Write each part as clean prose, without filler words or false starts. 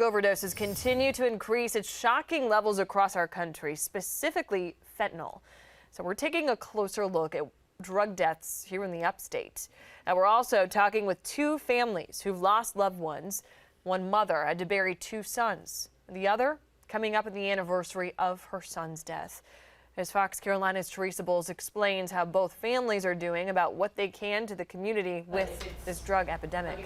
Overdoses continue to increase at shocking levels across our country, specifically fentanyl. So we're taking a closer look at drug deaths here in the upstate. Now we're also talking with two families who've lost loved ones. One mother had to bury two sons. The other coming up on the anniversary of her son's death. As Fox Carolina's Tresia Bowles explains how both families are doing about what they can to the community with this drug epidemic.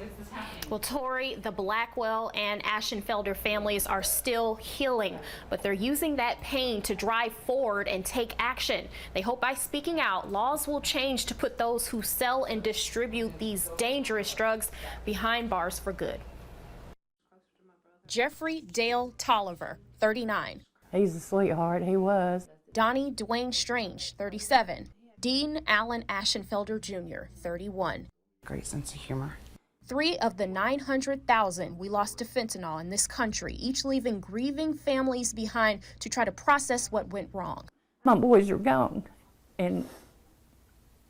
Well, Tori, the Blackwell and Ashenfelder families are still healing, but they're using that pain to drive forward and take action. They hope by speaking out, laws will change to put those who sell and distribute these dangerous drugs behind bars for good. Jeffrey Dale Tolliver, 39. He's a sweetheart, he was. Donnie Dwayne Strange, 37. Dean Allen Ashenfelder Jr., 31. Great sense of humor. 3 of the 900,000 we lost to fentanyl in this country, each leaving grieving families behind to try to process what went wrong. My boys are gone, and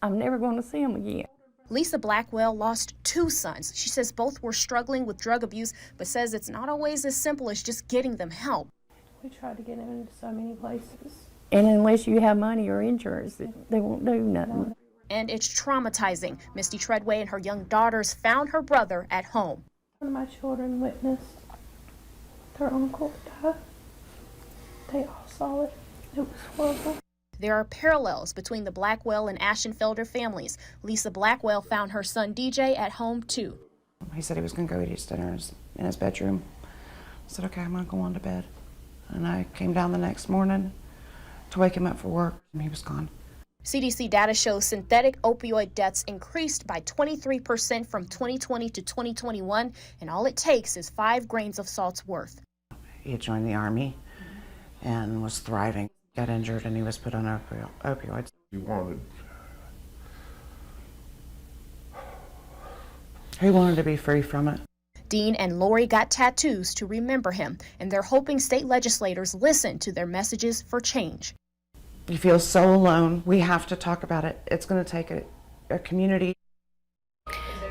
I'm never going to see them again. Lisa Blackwell lost 2 sons. She says both were struggling with drug abuse, but says it's not always as simple as just getting them help. We tried to get them into so many places. And unless you have money or insurance, they won't do nothing. And it's traumatizing. Misty Treadway and her young daughters found her brother at home. One of my children witnessed their uncle die. They all saw it. It was horrible. There are parallels between the Blackwell and Ashenfelder families. Lisa Blackwell found her son DJ at home too. He said he was going to go eat his dinner in his bedroom. I said, okay, I'm going to go on to bed. And I came down the next morning to wake him up for work, and he was gone. CDC data shows synthetic opioid deaths increased by 23% from 2020 to 2021, and all it takes is 5 grains of salt's worth. He had joined the Army and was thriving. Got injured, and he was put on opioids. He wanted to be free from it. Dean and Lori got tattoos to remember him, and they're hoping state legislators listen to their messages for change. You feel so alone. We have to talk about it. It's going to take a community.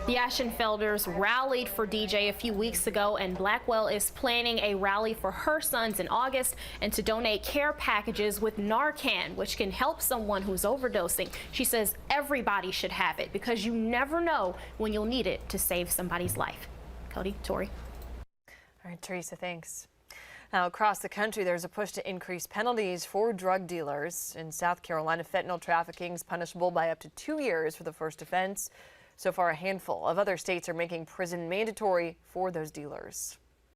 The Ashenfelders rallied for DJ a few weeks ago, and Blackwell is planning a rally for her sons in August and to donate care packages with Narcan, which can help someone who's overdosing. She says everybody should have it because you never know when you'll need it to save somebody's life. Cody, Tori. All right, Teresa, thanks. Now, across the country, there's a push to increase penalties for drug dealers. In South Carolina, fentanyl trafficking is punishable by up to 2 years for the first offense. So far, a handful of other states are making prison mandatory for those dealers.